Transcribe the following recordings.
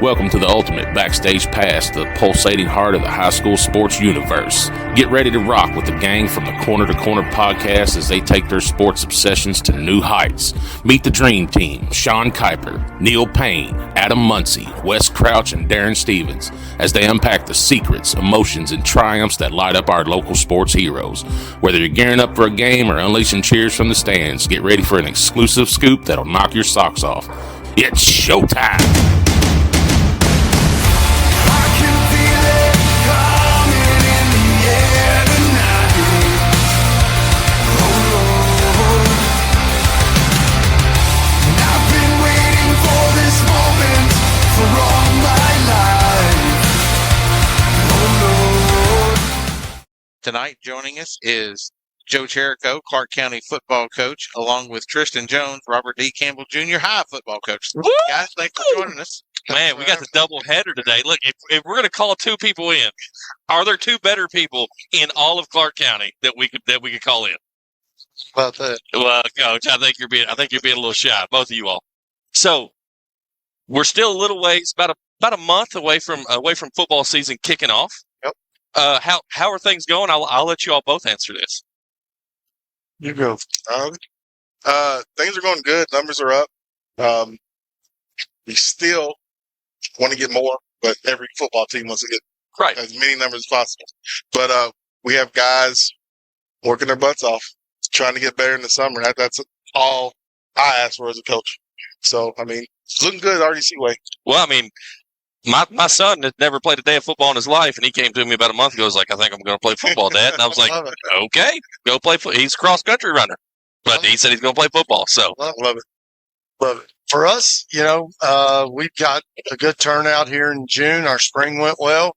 Welcome to the ultimate backstage pass, the pulsating heart of the high school sports universe. Get ready to rock with the gang from the Corner to Corner podcast as they take their sports obsessions to new heights. Meet the dream team, Sean Kiper, Neil Payne, Adam Muncy, Wes Crouch, and Darren Stevens, as they unpack the secrets, emotions, and triumphs that light up our local sports heroes. Whether you're gearing up for a game or unleashing cheers from the stands, get ready for an exclusive scoop that'll knock your socks off. It's showtime! Tonight, joining us is Joe Chirico, Clark County football coach, along with Tristan Jones, Robert D. Campbell Jr., high football coach. Woo! Guys, thanks for joining us. Man, we got the double header today. Look, if we're going to call two people in, are there two better people in all of Clark County that we could call in? About that. Well, Coach, I think you're being a little shy, both of you all. So we're still a little ways, about a month away from football season kicking off. Yep. How are things going? I'll let you all both answer this. You go. Things are going good. Numbers are up. We still want to get more, but every football team wants to get as many numbers as possible. But we have guys working their butts off, trying to get better in the summer. That's all I ask for as a coach. So, I mean, it's looking good RDC way. Well, I mean, my son had never played a day of football in his life, and he came to me about a month ago. He was like, I think I'm going to play football, Dad. And I was like, okay, go play football. He's a cross-country runner. But he said he's going to play football. So Love it. Love it. For us, we've got a good turnout here in June. Our spring went well.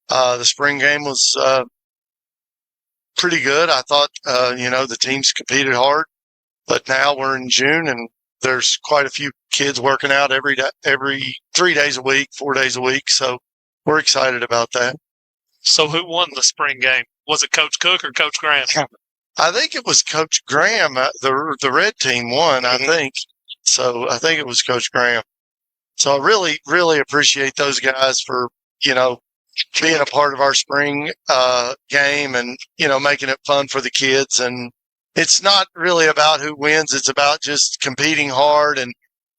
The spring game was pretty good. I thought, the teams competed hard. But now we're in June, and there's quite a few kids working out every 3 days a week, 4 days a week. So we're excited about that. So who won the spring game? Was it Coach Cook or Coach Graham? I think it was Coach Graham. The red team won, I think. So I think it was Coach Graham. So I really, really appreciate those guys for, being a part of our spring game and, making it fun for the kids. And it's not really about who wins. It's about just competing hard and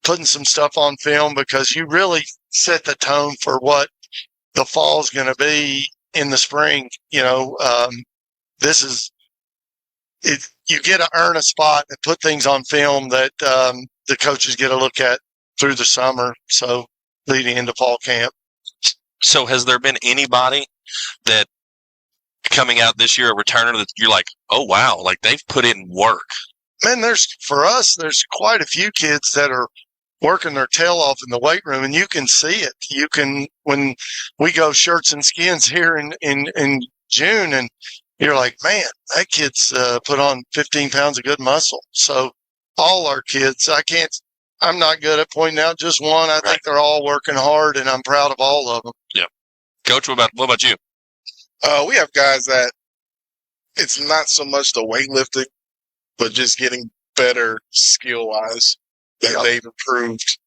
putting some stuff on film, because you really set the tone for what the fall is going to be in the spring. This is it. You get to earn a spot and put things on film that the coaches get a look at through the summer. So leading into fall camp. So has there been anybody that coming out this year, a returner, that you're like, oh, wow, like they've put in work? Man, there's quite a few kids that are working their tail off in the weight room, and you can see it. When we go shirts and skins here in June, and you're like, man, that kid's put on 15 pounds of good muscle. So all our kids, I'm not good at pointing out just one. I think they're all working hard, and I'm proud of all of them. Yeah. Coach, what about you? We have guys that it's not so much the weightlifting, but just getting better skill-wise that they've improved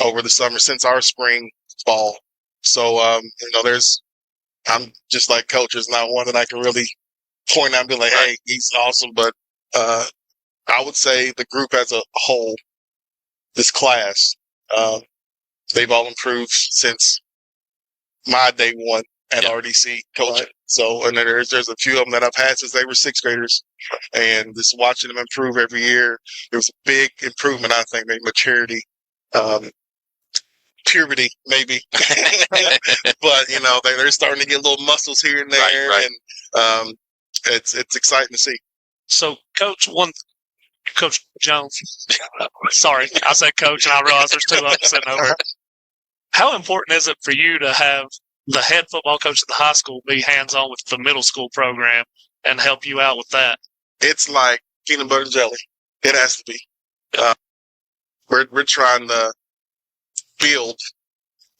over the summer since our spring fall. So, I'm just like Coach. There's not one that I can really point out and be like, hey, he's awesome. But I would say the group as a whole, this class, they've all improved since my day one at RDC coaching. Right. So, and there's a few of them that I've had since they were sixth graders, and just watching them improve every year. There was a big improvement, I think, maybe maturity, puberty, maybe, but they're starting to get little muscles here and there, and it's exciting to see. So, Coach Jones, sorry, I said Coach, and I realized there's two of them sitting over. How important is it for you to have the head football coach at the high school be hands-on with the middle school program and help you out with that? It's like peanut butter and jelly. It has to be. We're trying to build.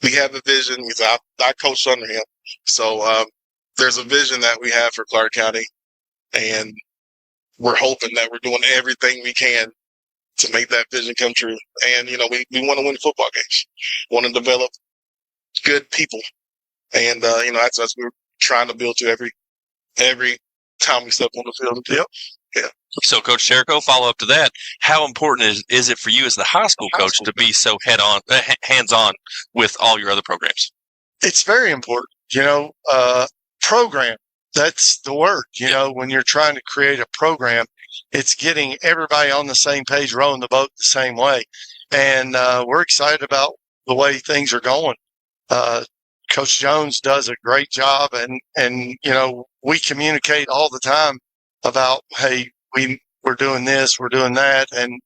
We have a vision because I coached under him. So there's a vision that we have for Clark County, and we're hoping that we're doing everything we can to make that vision come true. And, we want to win football games, want to develop good people. And, that's what we're trying to build to every time we step on the field. Yep. Yeah. So, Coach Chirico, follow up to that. How important is it for you as the high school coach to be so hands-on with all your other programs? It's very important. Program. That's the word. When you're trying to create a program, it's getting everybody on the same page, rowing the boat the same way. And we're excited about the way things are going. Coach Jones does a great job, and we communicate all the time about, hey, we're doing this, we're doing that, and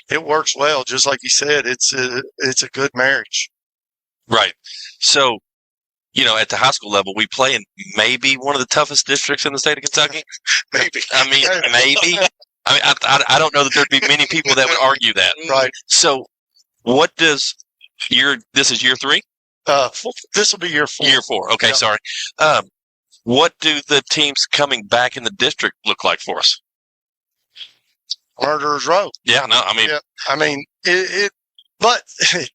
it works well. Just like you said, it's a good marriage. Right. So, at the high school level, we play in maybe one of the toughest districts in the state of Kentucky. Maybe. I mean, maybe. I don't know that there'd be many people that would argue that. Right. So, what does this is year 3? This will be year 4. Year 4. Okay, Yeah. sorry. What do the teams coming back in the district look like for us? Murderers Row. Yeah, no, I mean, Yeah. I mean, but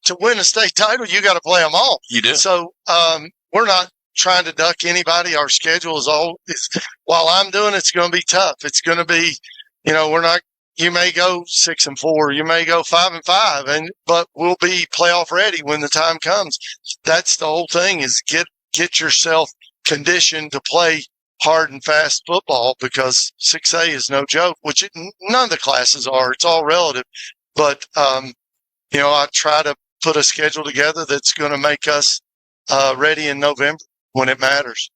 to win a state title, you got to play them all. you do. So we're not trying to duck anybody. Our schedule is while I'm doing it's going to be tough. It's going to be, we're not. You may go 6-4, you may go 5-5, but we'll be playoff ready when the time comes. That's the whole thing: is get yourself conditioned to play hard and fast football, because 6A is no joke. Which none of the classes are. It's all relative, but I try to put a schedule together that's going to make us ready in November when it matters.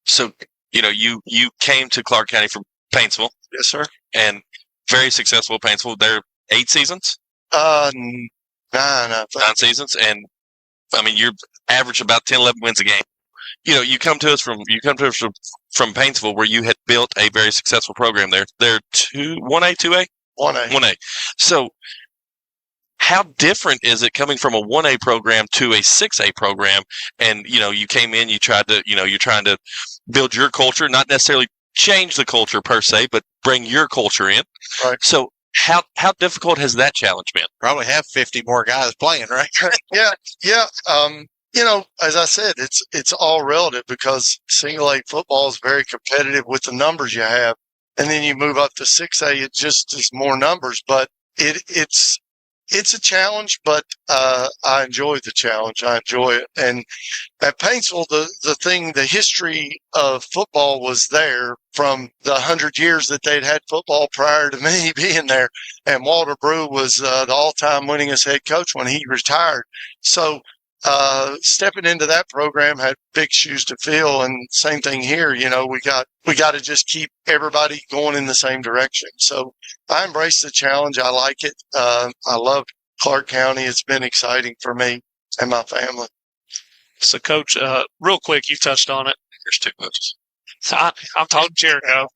So, you came to Clark County from Paynesville. Yes, sir. And very successful Paynesville. They're 8 seasons? 9, I think. 9 seasons. And, I mean, you're average about 10, 11 wins a game. You come to us from Paynesville, where you had built a very successful program there. They're 1A, 2A? 1A. 1A. So, how different is it coming from a 1A program to a 6A program? And, you came in, you're trying to build your culture, not necessarily change the culture per se, but bring your culture in. Right. So how difficult has that challenge been? Probably have 50 more guys playing, right? Yeah. As I said, it's all relative, because single A football is very competitive with the numbers you have. And then you move up to 6A, it just is more numbers, but it's a challenge, but I enjoy the challenge. I enjoy it. And at Paynesville, the history of football was there from the 100 years that they'd had football prior to me being there. And Walter Brew was the all-time winningest head coach when he retired. So stepping into that program had big shoes to fill. And same thing here. We got to just keep everybody going in the same direction. So I embrace the challenge. I like it. I love Clark County. It's been exciting for me and my family. So, Coach, real quick, you touched on it. There's 2 coaches. So I'm talking Chirico.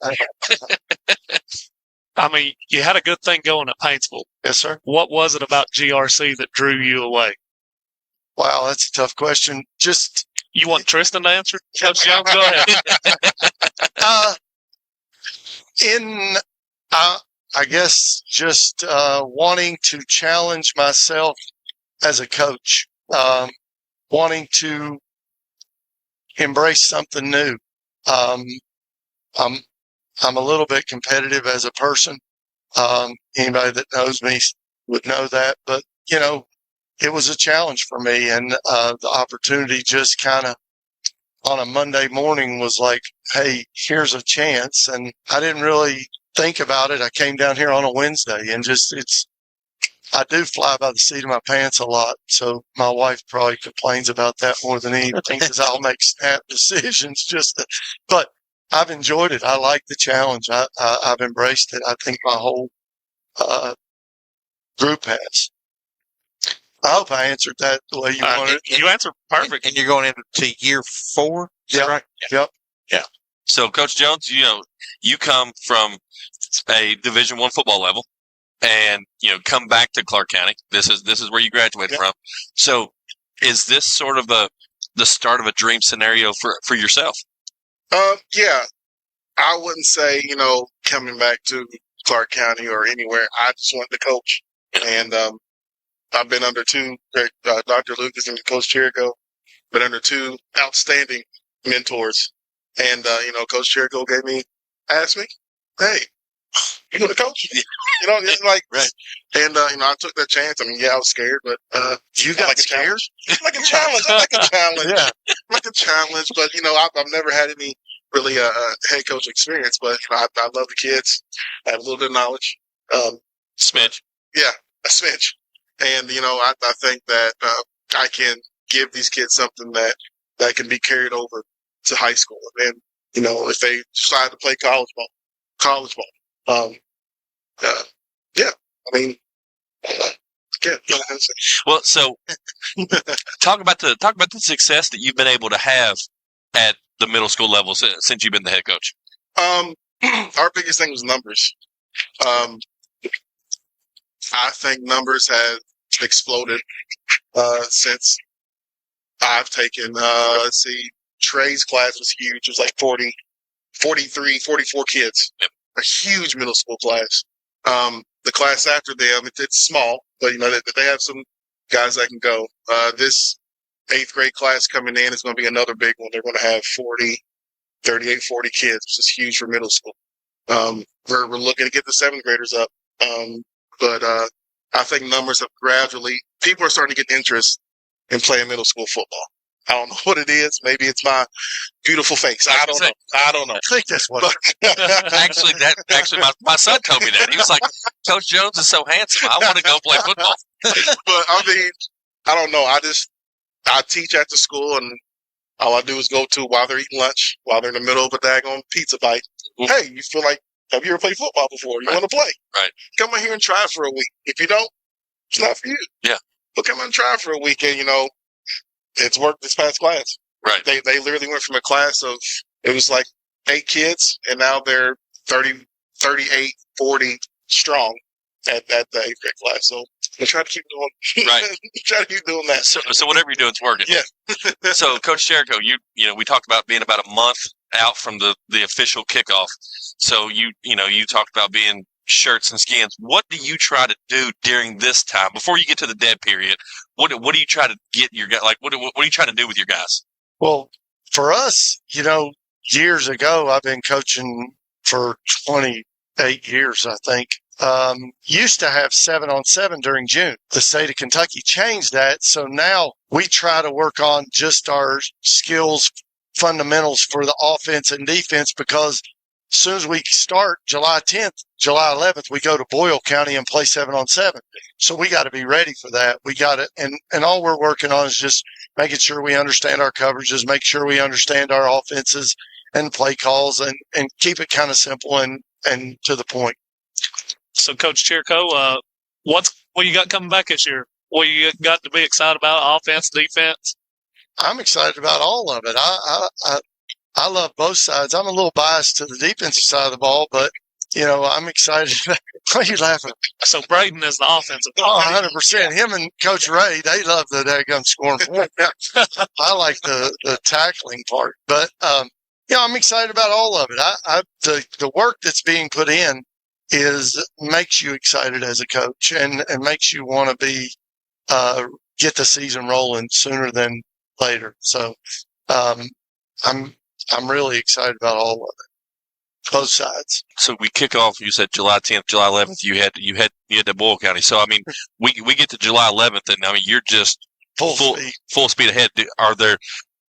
I mean, you had a good thing going at Paynesville. Yes, sir. What was it about GRC that drew you away? Wow, that's a tough question. Just You want Tristan to answer? Coach Jones, go ahead. I guess just wanting to challenge myself as a coach, wanting to embrace something new. I'm a little bit competitive as a person. Anybody that knows me would know that, but it was a challenge for me, and the opportunity just kind of on a Monday morning was like, hey, here's a chance. And I didn't really think about it. I came down here on a Wednesday, and I do fly by the seat of my pants a lot. So my wife probably complains about that more than anything, because I'll make snap decisions but I've enjoyed it. I like the challenge. I've embraced it. I think my whole group has. I hope I answered that the way you wanted it. You answered perfect. And you're going into year 4? Is that right? Yep. Yeah. So, Coach Jones, you come from a Division I football level, and come back to Clark County. This is where you graduated from. So, is this sort of the start of a dream scenario for yourself? Yeah. I wouldn't say, coming back to Clark County or anywhere. I just wanted to coach. And I've been under 2, Dr. Lucas and Coach Chirico. but under two outstanding mentors. And, Coach Chirico asked me, hey, you want to coach? It's like, Right. And, I took that chance. I mean, yeah, I was scared, but, You got scared? like a challenge. I like a challenge. Yeah. Like a challenge, but, I've never had any really, head coach experience, but I love the kids. I have a little bit of knowledge. Smidge. Yeah, a smidge. And, I think that, I can give these kids something that can be carried over to high school. And then, if they decide to play college ball. Yeah, I mean, yeah. Well, so talk about the success that you've been able to have at the middle school level since you've been the head coach. Our biggest thing was numbers. I think numbers have exploded since I've taken, Trey's class was huge. It was like 40, 43, 44 kids. Yep. A huge middle school class. The class after them, it's small, but, they have some guys that can go. This 8th grade class coming in is going to be another big one. They're going to have 38, 40 kids, which is huge for middle school. We're looking to get the 7th graders up. But I think numbers have people are starting to get interest in playing middle school football. I don't know what it is. Maybe it's my beautiful face. I don't know. I think that's what. Actually, my son told me that. He was like, Coach Jones is so handsome. I want to go play football. But I mean, I don't know. I teach after school, and all I do is go to while they're eating lunch, while they're in the middle of a daggone pizza bite. Hey, have you ever played football before? You want to play? Right. Come in here and try for a week. If you don't, it's not for you. Yeah. But come in and try for a week, and it's worked this past class. Right. They literally went from a class of, it was like 8 kids, and now they're 30, 38, 40 strong at the 8th grade class. So I try to keep doing. Right. Try to keep doing that. So whatever you're doing, it's working. Yeah. So Coach Chirico, we talked about being about a month out from the official kickoff. So you talked about being shirts and skins. What do you try to do during this time before you get to the dead period? What do you try to get your guys? Like, what are you trying to do with your guys? Well, for us, years ago, I've been coaching for 28 years, I think. Used to have 7-on-7 during June. The state of Kentucky changed that. So now we try to work on just our skills, fundamentals for the offense and defense, because as soon as we start July 10th, July 11th, we go to Boyle County and play 7-on-7. So we got to be ready for that. We got it. And all we're working on is just making sure we understand our coverages, make sure we understand our offenses and play calls, and keep it kind of simple and to the point. So, Coach Chirico, what you got coming back this year? What you got to be excited about, offense, defense? I'm excited about all of it. I love both sides. I'm a little biased to the defensive side of the ball, but, I'm excited. Why are you laughing? So Braden is the offensive Oh, player. 100%. Him and Coach Ray, they love the daggum scoring point. I like the tackling part. But, I'm excited about all of it. The work that's being put in makes you excited as a coach and makes you want to get the season rolling sooner than later. So, I'm really excited about all of it, both sides. So we kick off. You said July 10th, July 11th. You had to Boyle County. So I mean, we get to July 11th, and I mean you're just full speed ahead. Are there?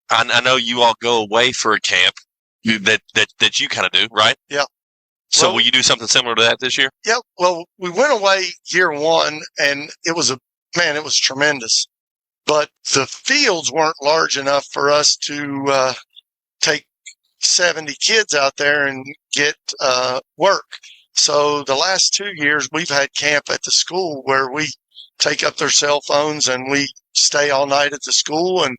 I know you all go away for a camp that you kind of do, right? Yeah. So will you do something similar to that this year? Yeah. Well, we went away year one, and it was tremendous. But the fields weren't large enough for us to take 70 kids out there and get work. So the last 2 years, we've had camp at the school where we take up their cell phones and we stay all night at the school and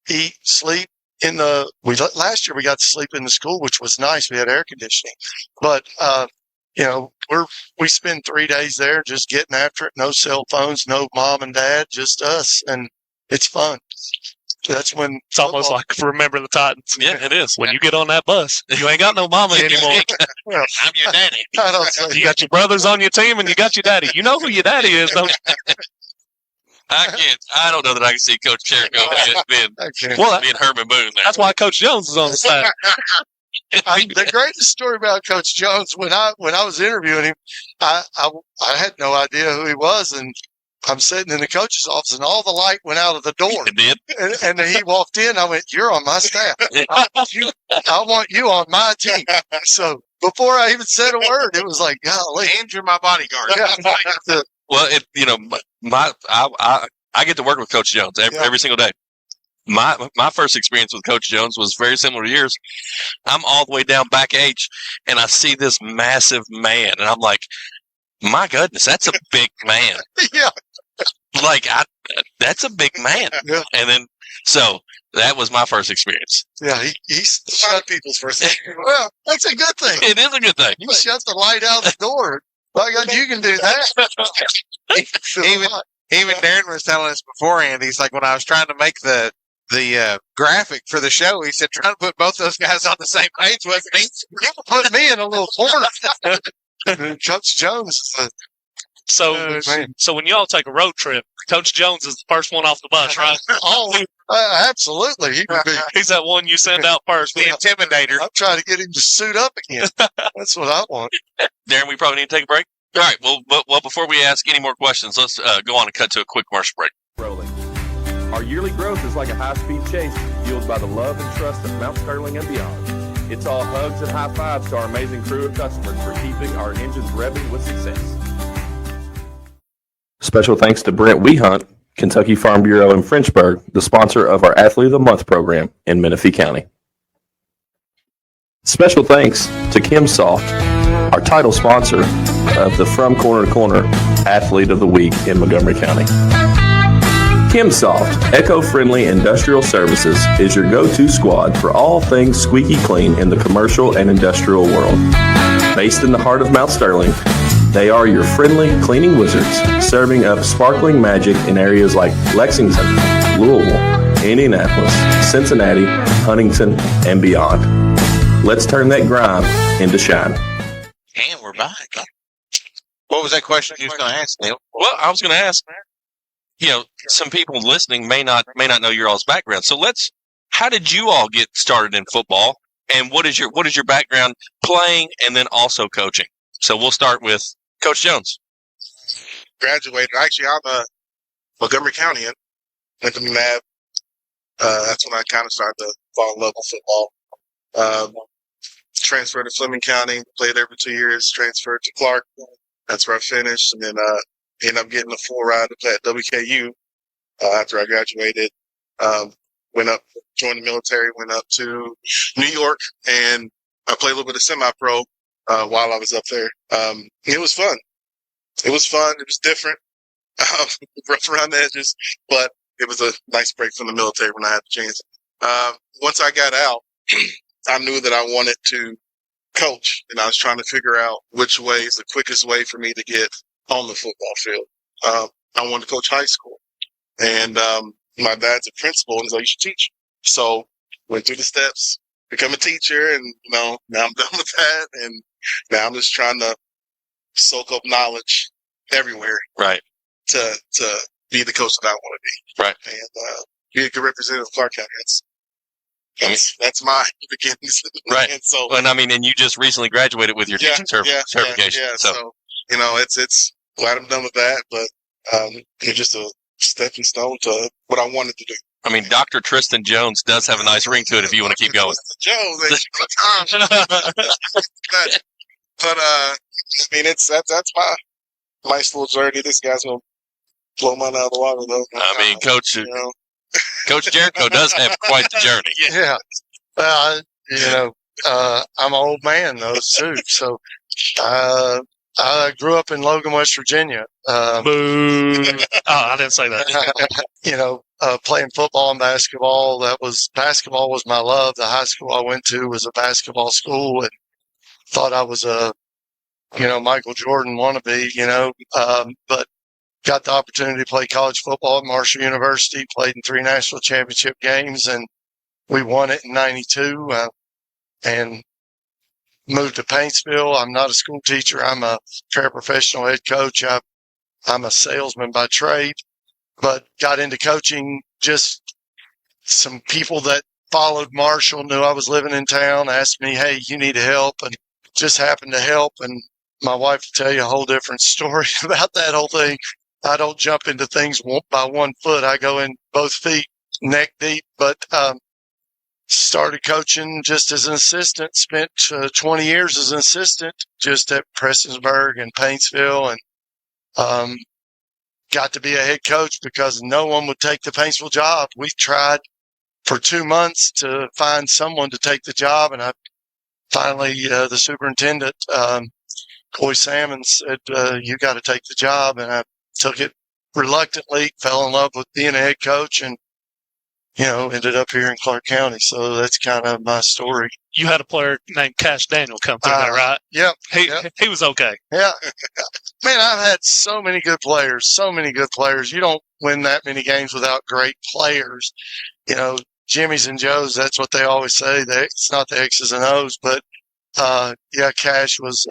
eat, sleep. Last year we got to sleep in the school, which was nice. We had air conditioning, but we spend 3 days there just getting after it. No cell phones, no mom and dad, just us, and it's fun. That's when it's almost like Remember the Titans. Yeah, it is. When you get on that bus, you ain't got no mama anymore. I'm your daddy. You got your brothers on your team, and you got your daddy. You know who your daddy is, don't you? I don't know that I can see Coach Chirico being Herman Boone there. That's why Coach Jones is on the staff. The greatest story about Coach Jones, when I was interviewing him, I had no idea who he was, and I'm sitting in the coach's office, and all the light went out of the door. It did. And he walked in. I went, "You're on my staff. I want you on my team." So before I even said a word, it was like, "Golly, And you're my bodyguard. yeah." Well, I get to work with Coach Jones every single day. My first experience with Coach Jones was very similar to yours. I'm all the way down back H, and I see this massive man, and I'm like, my goodness, that's a big man. Yeah. Like, that's a big man. Yeah. And then, so that was my first experience. Yeah, he's A lot of people's first. well. That's a good thing. It is a good thing. You shut the light out the door. By God, you can do that. Even Darren was telling us beforehand. He's like, when I was trying to make the graphic for the show, he said, trying to put both those guys on the same page wasn't easy. You put me in a little corner. Coach Jones is So when y'all take a road trip, Coach Jones is the first one off the bus, right? absolutely. He would be. He's that one you send out first. The intimidator. I'm trying to get him to suit up again. That's what I want. Darren, we probably need to take a break. All right. Well, before we ask any more questions, let's go on and cut to a quick commercial break. Rolling. Our yearly growth is like a high-speed chase fueled by the love and trust of Mount Sterling and beyond. It's all hugs and high fives to our amazing crew of customers for keeping our engines revving with success. Special thanks to Brent Wehunt, Kentucky Farm Bureau in Frenchburg, the sponsor of our Athlete of the Month program in Menifee County. Special thanks to Kim Soft, our title sponsor of the From Corner to Corner Athlete of the Week in Montgomery County. KimSoft, eco-friendly industrial services, is your go-to squad for all things squeaky clean in the commercial and industrial world. Based in the heart of Mount Sterling, they are your friendly cleaning wizards, serving up sparkling magic in areas like Lexington, Louisville, Indianapolis, Cincinnati, Huntington, and beyond. Let's turn that grime into shine. And we're back. What was that question you was going to ask, Neil? Well, I was going to ask, some people listening may not know your all's background. So how did you all get started in football, and what is your background playing and then also coaching? So we'll start with Coach Jones. Graduated. Actually, I'm a Montgomery Countyan. Went to MAB. That's when I kind of started to fall in love with football. Transferred to Fleming County. Played there for 2 years. Transferred to Clark. That's where I finished. And then ended up getting a full ride to play at WKU after I graduated. Went up, joined the military, went up to New York, and I played a little bit of semi-pro while I was up there. It was fun. It was different, rough around the edges, but it was a nice break from the military when I had the chance. Once I got out, I knew that I wanted to coach, and I was trying to figure out which way is the quickest way for me to get on the football field. I wanted to coach high school, and my dad's a principal, and he's like, "You should teach." So went through the steps, become a teacher, and now I'm done with that, and now I'm just trying to soak up knowledge everywhere, Right. To be the coach that I want to be, Right. and be a good representative of Clark County. That's my beginnings, Right. And so, and you just recently graduated with your teaching certification. Yeah. So It's glad I'm done with that, but it's just a stepping stone to what I wanted to do. Dr. Tristan Jones does have a nice ring to it if you want to keep going. Jones, but that's my nice little journey. This guy's gonna blow mine out of the water, though. Coach Jericho does have quite the journey. Yeah. Well, I'm an old man, though, too. So I grew up in Logan, West Virginia. Boo. I didn't say that. Playing football and basketball. Basketball was my love. The high school I went to was a basketball school, and thought I was a, Michael Jordan wannabe, but got the opportunity to play college football at Marshall University, played in 3 national championship games, and we won it in 92, and moved to Paintsville. I'm not a school teacher. I'm a paraprofessional head coach. I'm a salesman by trade. but got into coaching. Just some people that followed Marshall knew I was living in town, asked me, hey, you need help, and just happened to help. And my wife will tell you a whole different story about that whole thing. I don't jump into things by 1 foot. I go in both feet, neck deep. But started coaching just as an assistant, spent 20 years as an assistant just at Prestonsburg and Paintsville, and got to be a head coach because no one would take the Paintsville job. We tried for 2 months to find someone to take the job, and I finally, the superintendent, Coy Salmon, said, you got to take the job, and I took it reluctantly, fell in love with being a head coach, and ended up here in Clark County. So that's kind of my story. You had a player named Cash Daniel come through there, right? Yep. He was okay. Yeah. Man, I've had so many good players. You don't win that many games without great players. Jimmy's and Joe's, that's what they always say. It's not the X's and O's, but Cash was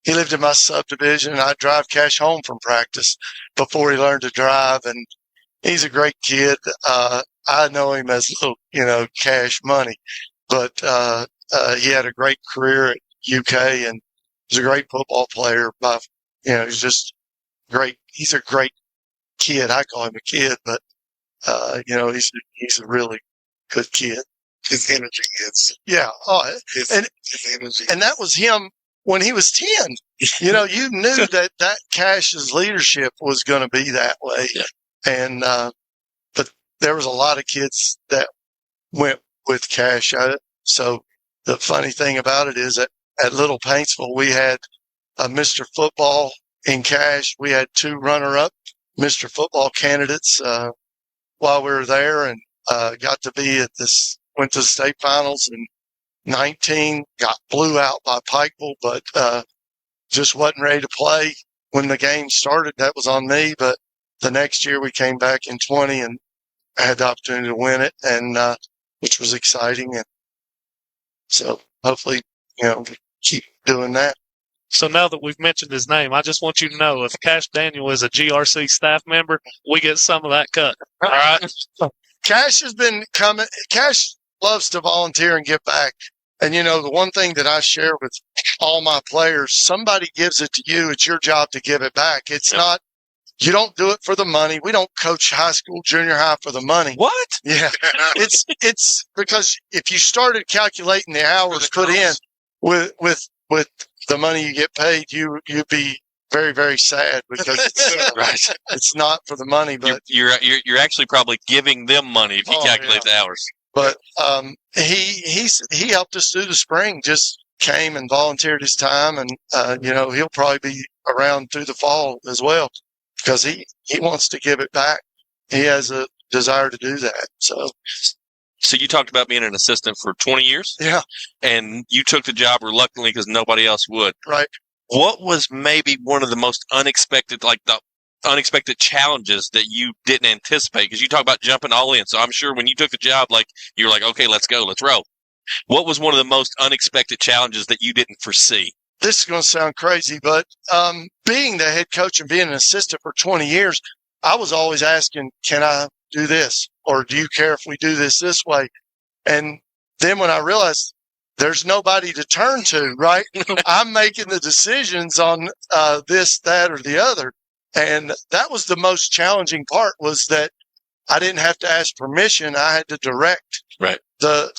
he lived in my subdivision, and I'd drive Cash home from practice before he learned to drive, and he's a great kid. I know him as little, Cash Money, but he had a great career at UK and was a great football player. He's just great. He's a great kid. I call him a kid, but he's a really good kid. His energy is. Yeah. Oh, his energy. And that was him when he was 10. You knew that Cash's leadership was going to be that way. Yeah. And but there was a lot of kids that went with Cash. So the funny thing about it is that at Little Paintsville, we had a Mr. Football in Cash. We had 2 runner-up Mr. Football candidates while we were there, and got to be went to the state finals in 19, got blew out by Pikeville, but just wasn't ready to play when the game started. That was on me, but the next year we came back in 20 and had the opportunity to win it, and which was exciting. And so hopefully, keep doing that. So now that we've mentioned his name, I just want you to know if Cash Daniel is a GRC staff member, we get some of that cut. All right. Cash has been coming. Cash loves to volunteer and give back. And, the one thing that I share with all my players, somebody gives it to you. It's your job to give it back. It's not, you don't do it for the money. We don't coach high school, junior high for the money. What? Yeah. It's because if you started calculating the hours put in with the money you get paid, you'd be very, very sad because it's not for the money. But you're actually probably giving them money if you calculate the hours. But he helped us through the spring. Just came and volunteered his time, and he'll probably be around through the fall as well because he wants to give it back. He has a desire to do that. So you talked about being an assistant for 20 years? Yeah. And you took the job reluctantly because nobody else would. Right. What was maybe one of the most unexpected, the unexpected challenges that you didn't anticipate? Because you talk about jumping all in. So I'm sure when you took the job, you were like, okay, let's go, let's roll. What was one of the most unexpected challenges that you didn't foresee? This is going to sound crazy, but being the head coach and being an assistant for 20 years, I was always asking, can I do this? Or do you care if we do this way? And then when I realized there's nobody to turn to, right? I'm making the decisions on this, that, or the other. And that was the most challenging part, was that I didn't have to ask permission. I had to direct the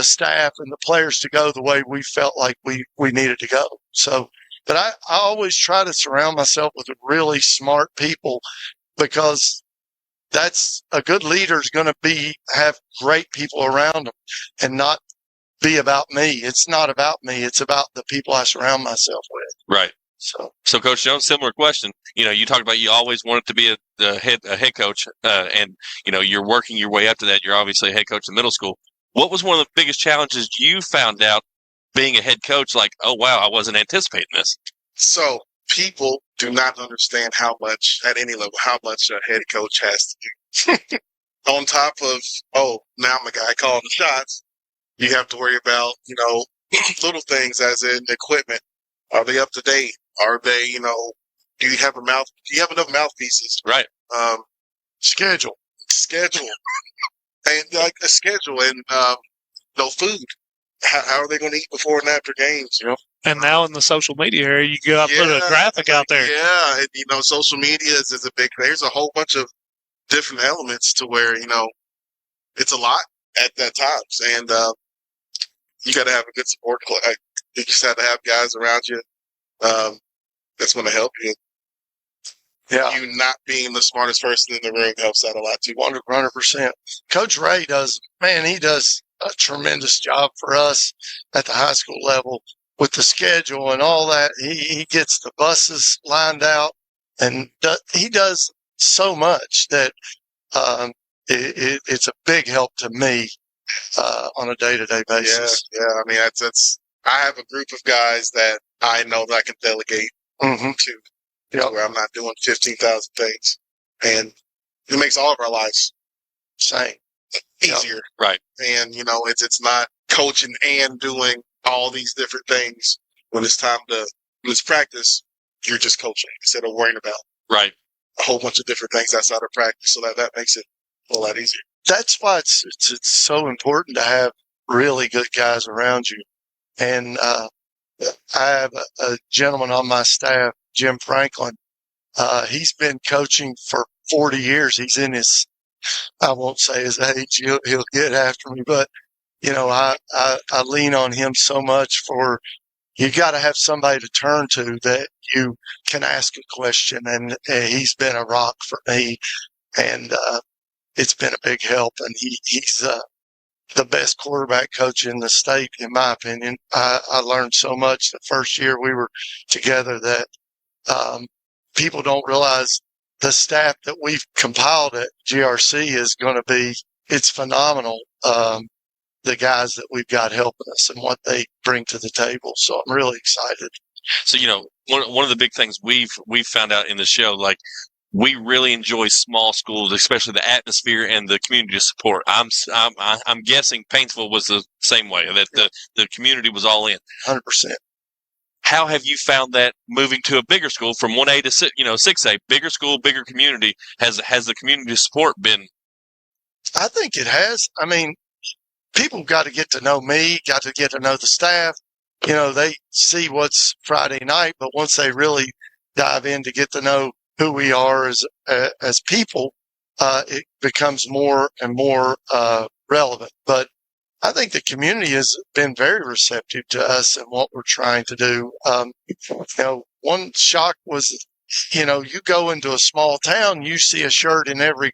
staff and the players to go the way we felt like we needed to go. So, but I always try to surround myself with really smart people, because that's a good leader is going to have great people around them and not be about me. It's not about me. It's about the people I surround myself with. Right. So Coach Jones, similar question. You talked about you always wanted to be a head coach, and you're working your way up to that. You're obviously a head coach in middle school. What was one of the biggest challenges you found out being a head coach? Like, oh wow, I wasn't anticipating this. So people do not understand how much, at any level, how much a head coach has to do. On top of, now I'm a guy calling the shots, you have to worry about, little things as in equipment. Are they up to date? Are they, do you have enough mouthpieces? Right. Schedule. And like a schedule and no food. How are they going to eat before and after games? You know. And now in the social media area, you go out and put a graphic out there. Yeah, and, you know, social media is a big. There's a whole bunch of different elements to where, you know, it's a lot at times, and you got to have a good support. You just have to have guys around you that's going to help you. Yeah. You not being the smartest person in the room helps out a lot too. 100%. Coach Ray he does a tremendous job for us at the high school level with the schedule and all that. He gets the buses lined out, and he does so much that it's a big help to me on a day-to-day basis. Yeah. I mean, that's. I have a group of guys that I know that I can delegate to. Where I'm not doing 15,000 things, and it makes all of our lives easier. Right. And you know, it's not coaching and doing all these different things. When it's time to practice, you're just coaching instead of worrying about a whole bunch of different things outside of practice. So that makes it a lot easier. That's why it's so important to have really good guys around you. And I have a gentleman on my staff, Jim Franklin. He's been coaching for 40 years. He's in his, I won't say his age. He'll get after me, but you know, I lean on him so much for, you got to have somebody to turn to that you can ask a question. And he's been a rock for me, and it's been a big help. And he's the best quarterback coach in the state, in my opinion. I learned so much the first year we were together that people don't realize the staff that we've compiled at GRC is going to be, it's phenomenal. The guys that we've got helping us and what they bring to the table. So I'm really excited. So, you know, one of the big things we've found out in the show, like, we really enjoy small schools, especially the atmosphere and the community support. I'm guessing Paynesville was the same way, that the community was all in. 100%. How have you found that moving to a bigger school from 1A to 6A, bigger school, bigger community? Has the community support been? I think it has. I mean, people got to get to know me, got to get to know the staff. You know, they see what's Friday night, but once they really dive in to get to know who we are as people, it becomes more and more relevant. But I think the community has been very receptive to us and what we're trying to do. You know, one shock was, you know, you go into a small town, you see a shirt in every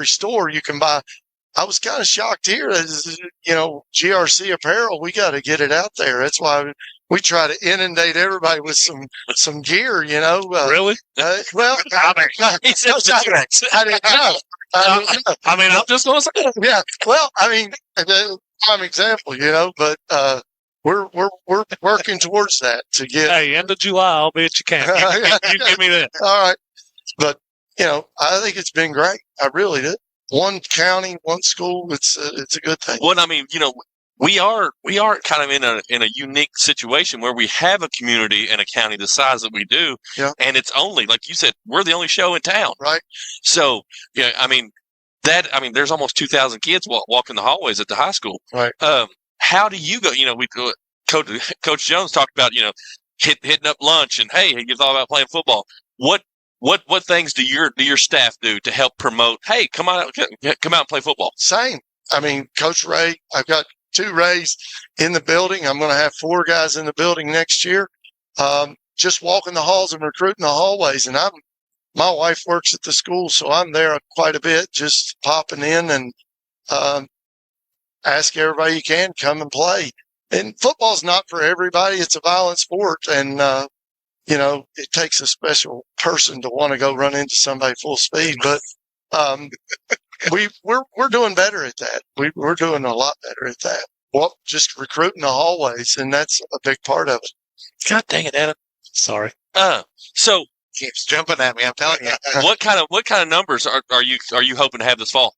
store you can buy. I was kind of shocked here. You know, GRC apparel, we got to get it out there. That's why we try to inundate everybody with some gear, you know. Really? Well, I didn't know. I mean, I'm just going to say. Yeah. Well, I mean, prime example, you know, but we're working towards that to get. Hey, end of July, I'll be at your camp. You give me that. All right. But, you know, I think it's been great. I really do. One county, one school. It's a good thing. Well, I mean, you know, we are kind of in a unique situation where we have a community and a county the size that we do, and it's only, like you said, we're the only show in town, right? So, yeah, I mean, there's almost 2,000 kids walking the hallways at the high school, right? How do you go? You know, Coach Jones talked about, you know, hitting up lunch and hey, you thought about playing football. What things do your staff do to help promote? Hey, come out and play football. Same. I mean, Coach Ray, I've got 2 Rays in the building. I'm going to have 4 guys in the building next year. Just walking the halls and recruiting the hallways. And my wife works at the school, so I'm there quite a bit, just popping in and ask everybody you can come and play. And football's not for everybody. It's a violent sport, and you know, it takes a special person to want to go run into somebody full speed, but we're doing better at that. We're doing a lot better at that. Well, just recruiting the hallways, and that's a big part of it. God dang it, Adam. Sorry. So Keeps jumping at me. I'm telling you. what kind of numbers are you hoping to have this fall?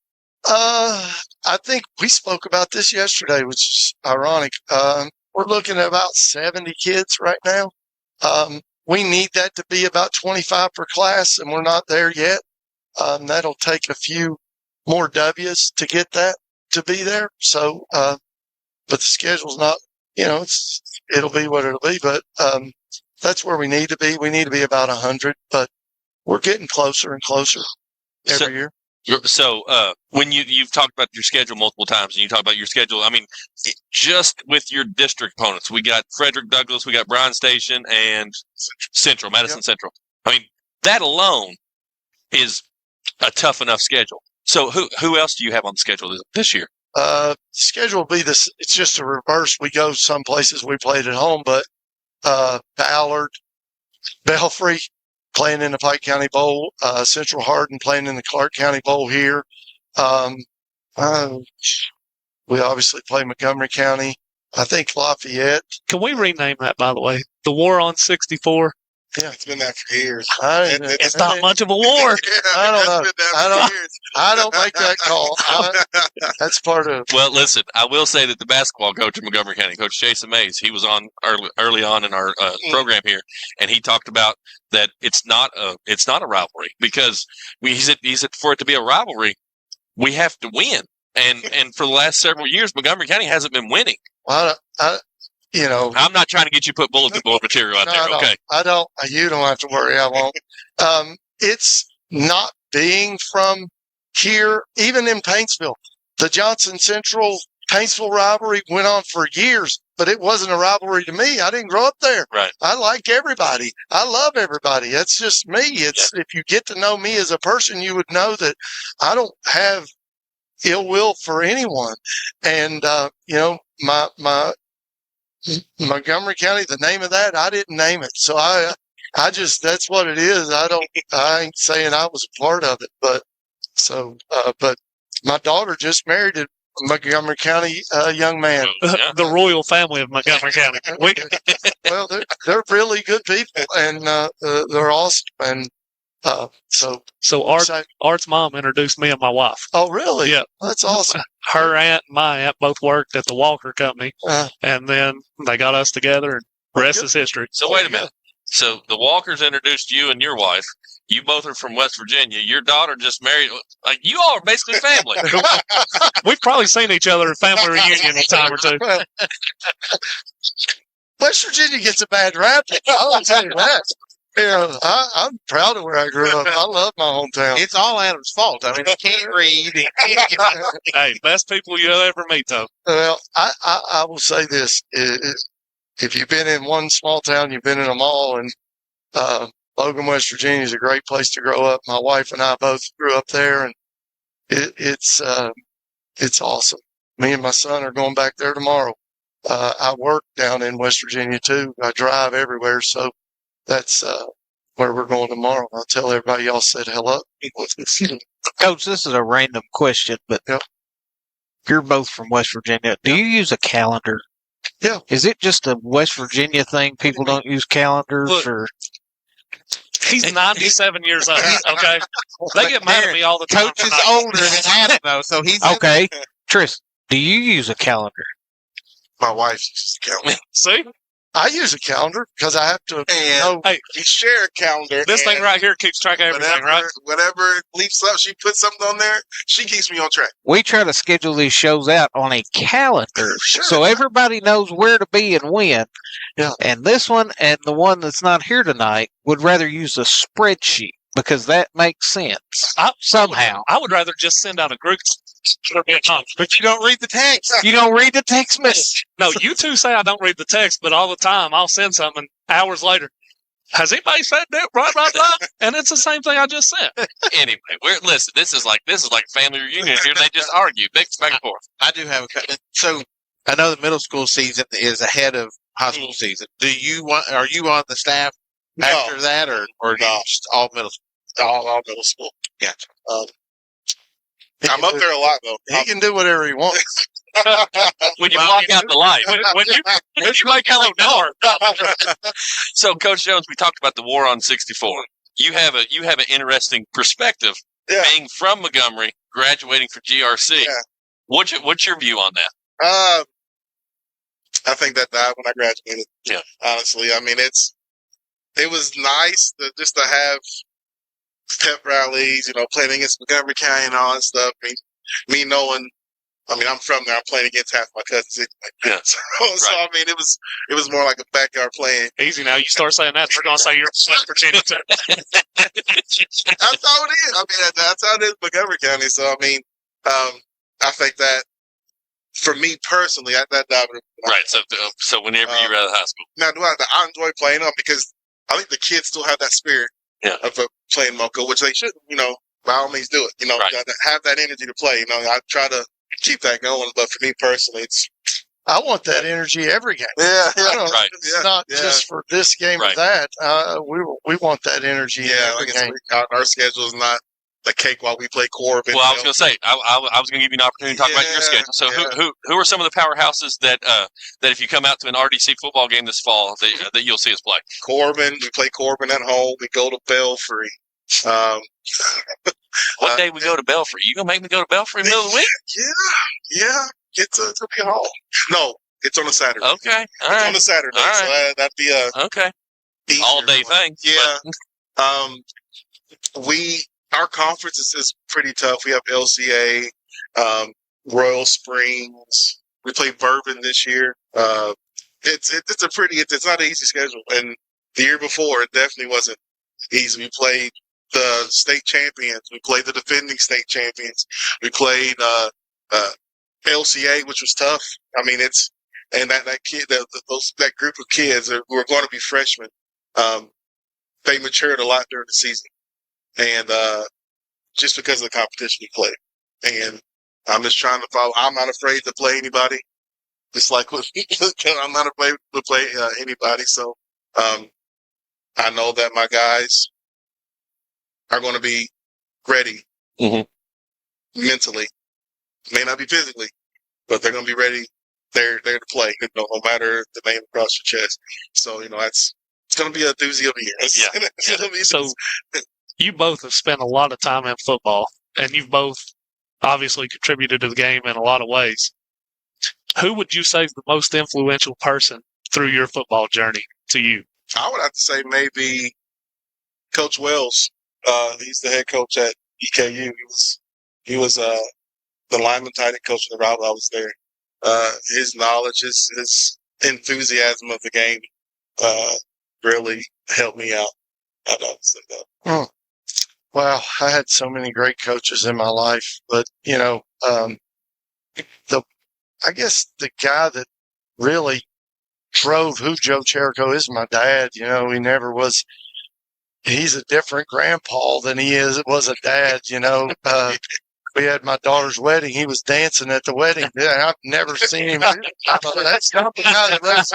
I think we spoke about this yesterday, which is ironic. We're looking at about 70 kids right now. We need that to be about 25 per class, and we're not there yet. That'll take a few more W's to get that to be there. So, but the schedule's not, it'll be what it'll be. But that's where we need to be. We need to be about 100, but we're getting closer and closer every year. So when you've talked about your schedule multiple times, and you talk about your schedule, I mean, just with your district opponents, we got Frederick Douglass, we got Bryan Station, and Central, Madison Central. I mean, that alone is a tough enough schedule. So who else do you have on the schedule this year? Schedule will be this. It's just a reverse. We go some places we played at home, but Ballard, Belfry playing in the Pike County Bowl, Central Hardin playing in the Clark County Bowl here. We obviously play Montgomery County. I think Lafayette. Can we rename that, by the way? The War on 64? Yeah, it's been that for years. It's not much of a war. I don't know. I don't make that call. That's part of. Well, listen, I will say that the basketball coach in Montgomery County, Coach Jason Mays, he was on early on in our program here, and he talked about that it's not a rivalry because he said for it to be a rivalry, we have to win, and for the last several years, Montgomery County hasn't been winning. Well, I'm not trying to get you put bulletin board material out there. Okay, I don't. You don't have to worry. I won't. It's not being from here, even in Paintsville. The Johnson Central Paintsville rivalry went on for years, but it wasn't a rivalry to me. I didn't grow up there. Right. I like everybody. I love everybody. That's just me. It's if you get to know me as a person, you would know that I don't have ill will for anyone. And my Montgomery County, the name of that, I didn't name it. So I just, that's what it is. I ain't saying I was a part of it, but my daughter just married a Montgomery County young man. The royal family of Montgomery County. Well, they're really good people, and they're awesome. And so Art's mom introduced me and my wife. Oh, really? Yeah, that's awesome. Her aunt and my aunt both worked at the Walker Company, and then they got us together, and the rest is history. So wait a minute. So the Walkers introduced you and your wife. You both are from West Virginia. Your daughter just married. Like you all are basically family. We've probably seen each other at family reunion a time or two. West Virginia gets a bad rap. I'll tell you that. I'm proud of where I grew up. I love my hometown. It's all Adam's fault. I mean, he can't read. Hey, best people you'll ever meet, though. Well, I will say this. If you've been in one small town, you've been in them all. And Logan, West Virginia is a great place to grow up. My wife and I both grew up there, and it's awesome. Me and my son are going back there tomorrow. I work down in West Virginia, too. I drive everywhere, so that's where we're going tomorrow. I'll tell everybody y'all said hello. Coach, this is a random question, but you're both from West Virginia. Do you use a calendar? Yeah. Is it just a West Virginia thing? People don't use calendars? Look, or he's 97 years old, okay? They get mad at me all the time. Coach is older than Adam, though, so he's okay. Tristan, do you use a calendar? My wife uses a calendar. See? I use a calendar because I have to know. Hey, We share a calendar. this thing right here keeps track of everything, right? Whenever it leaps up, she puts something on there. She keeps me on track. We try to schedule these shows out on a calendar Sure. so everybody knows where to be and when. Yeah. And this one and the one that's not here tonight would rather use a spreadsheet because that makes sense somehow. I would rather just send out a group. But you don't read the text. You don't read the text message. No, you two say I don't read the text, but all the time I'll send something hours later. Has anybody said that? Blah, blah, blah. And it's the same thing I just sent. Anyway, listen. This is like a family reunion here. They just argue back and forth. I do have so I know the middle school season is ahead of high school season. Are you on the staff after that, or No. just all middle school? All middle school. Gotcha. I'm up there a lot, though. He can do whatever he wants. When you block out the light. When you make hello door. So, Coach Jones, we talked about the War on 64. You have an interesting perspective, being from Montgomery, graduating for GRC. Yeah. What's your view on that? I think that died when I graduated. Yeah. Honestly, I mean, it was nice just to have pep rallies, playing against Montgomery County and all that stuff. Me knowing, I'm from there. I'm playing against half my cousins. Yeah. So it was more like a backyard playing. Easy now. You start saying that, they're going to say you're from West Virginia too. That's how it is. That's how it is, Montgomery County. So I think that for me personally, that right. So whenever you're out of high school, now I enjoy playing them because I think the kids still have that spirit of playing Moco, which they should, by all means do it. Right. Have that energy to play. I try to keep that going, but for me personally, I want that energy every game. Yeah, right. It's not just for this game or that. We want that energy. Yeah, every like game. Our schedule is not a cake while we play Corbin. Well, I was going to say, I was going to give you an opportunity to talk about your schedule. So, who are some of the powerhouses that if you come out to an RDC football game this fall, that you'll see us play? Corbin. We play Corbin at home. We go to Belfry. What day we go to Belfry? You gonna make me go to Belfry in the middle of the week? Yeah. It's a be home. No, it's on a Saturday. Okay, all right. It's on a Saturday, right. So that'd be a okay all day thing. Yeah. Our conference is pretty tough. We have LCA, Royal Springs. We played Bourbon this year. It's not an easy schedule, and the year before it definitely wasn't easy. We played the state champions. We played the defending state champions. We played LCA, which was tough. That group of kids who are going to be freshmen, they matured a lot during the season, and just because of the competition we played. And I'm just trying to follow. I'm not afraid to play anybody. Just like I'm not afraid to play anybody. So I know that my guys are going to be ready mentally. May not be physically, but they're going to be ready. They're to play, no matter the name across your chest. So, it's going to be a doozy of a year. Yeah. So you both have spent a lot of time in football, and you've both obviously contributed to the game in a lot of ways. Who would you say is the most influential person through your football journey to you? I would have to say maybe Coach Wells. He's the head coach at EKU. He was the lineman tight end coach of the route while I was there. His knowledge, his enthusiasm of the game really helped me out. I'd have to say that. Well, I had so many great coaches in my life, but I guess the guy that really drove who Joe Chirico is my dad. He never was. He's a different grandpa than he was a dad. We had my daughter's wedding. He was dancing at the wedding. I've never seen him. That's not the guy that raised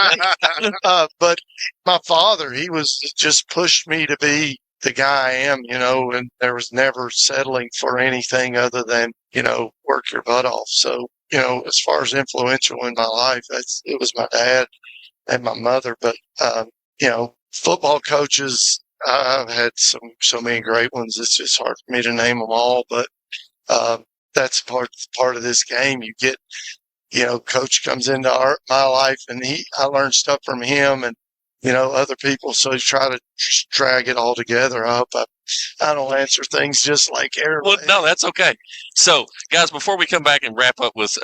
me. But my father, he was just pushed me to be the guy I am, and there was never settling for anything other than, work your butt off. So, as far as influential in my life, it was my dad and my mother. But, football coaches, I've had so many great ones. It's just hard for me to name them all, but that's part of this game. You get, coach comes into my life, and I learned stuff from him and other people. So you try to drag it all together. I hope I don't answer things just like everybody. Well, no, that's okay. So, guys, before we come back and wrap up with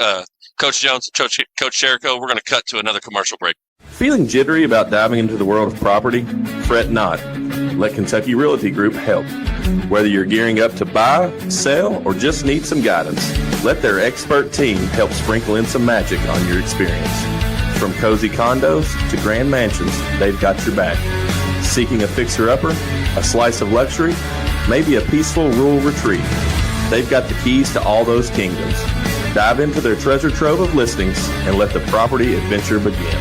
Coach Jones and Coach Chirico, we're going to cut to another commercial break. Feeling jittery about diving into the world of property? Fret not. Let Kentucky Realty Group help. Whether you're gearing up to buy, sell, or just need some guidance, let their expert team help sprinkle in some magic on your experience. From cozy condos to grand mansions, they've got your back. Seeking a fixer-upper, a slice of luxury, maybe a peaceful rural retreat, they've got the keys to all those kingdoms. Dive into their treasure trove of listings and let the property adventure begin.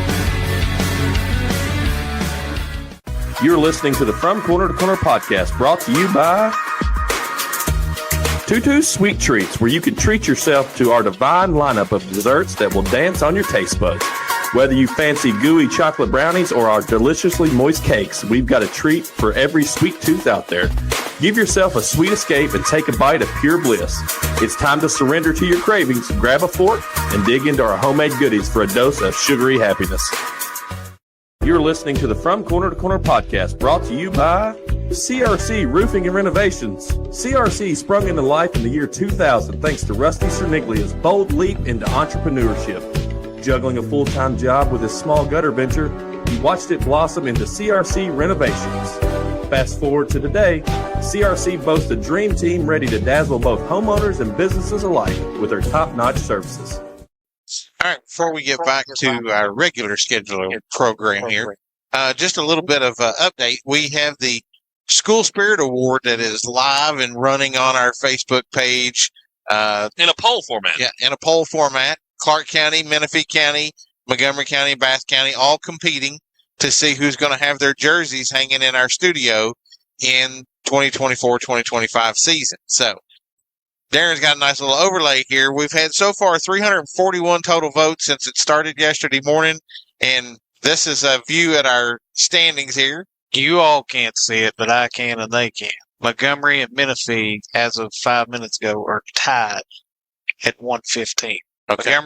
You're listening to the From Corner to Corner podcast, brought to you by Tutu's Sweet Treats, where you can treat yourself to our divine lineup of desserts that will dance on your taste buds. Whether you fancy gooey chocolate brownies or our deliciously moist cakes, we've got a treat for every sweet tooth out there. Give yourself a sweet escape and take a bite of pure bliss. It's time to surrender to your cravings, grab a fork, and dig into our homemade goodies for a dose of sugary happiness. You're listening to the From Corner to Corner podcast, brought to you by CRC Roofing and Renovations. CRC sprung into life in the year 2000 thanks to Rusty Cerniglia's bold leap into entrepreneurship. Juggling a full-time job with his small gutter venture, he watched it blossom into CRC Renovations. Fast forward to today, CRC boasts a dream team ready to dazzle both homeowners and businesses alike with their top-notch services. All right, before we get back to our regular scheduled program here, just a little bit of update. We have the School Spirit Award that is live and running on our Facebook page. In a poll format. Yeah, in a poll format. Clark County, Menifee County, Montgomery County, Bath County, all competing to see who's going to have their jerseys hanging in our studio in 2024-2025 season. So Darren's got a nice little overlay here. We've had so far 341 total votes since it started yesterday morning, and this is a view at our standings here. You all can't see it, but I can and they can. Montgomery and Menifee, as of 5 minutes ago, are tied at 115. Okay.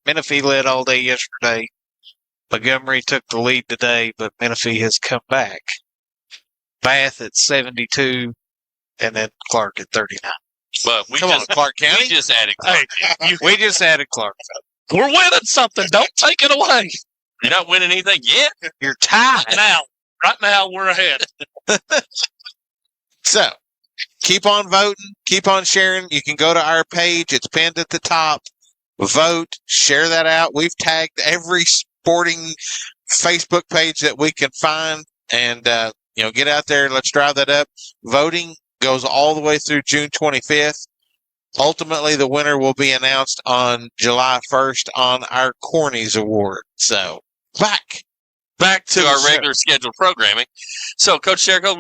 Menifee led all day yesterday. Montgomery took the lead today, but Menifee has come back. Bath at 72, and then Clark at 39. But Come on, Clark County. We just added Clark. We just added Clark. We're winning something. Don't take it away. You're not winning anything yet. You're tied. Right now, we're ahead. So keep on voting. Keep on sharing. You can go to our page. It's pinned at the top. Vote. Share that out. We've tagged every sporting Facebook page that we can find. And, get out there. Let's drive that up. Voting goes all the way through June 25th. Ultimately, the winner will be announced on July 1st on our Cornies Award. So back to our regular scheduled programming. So, Coach Chirico,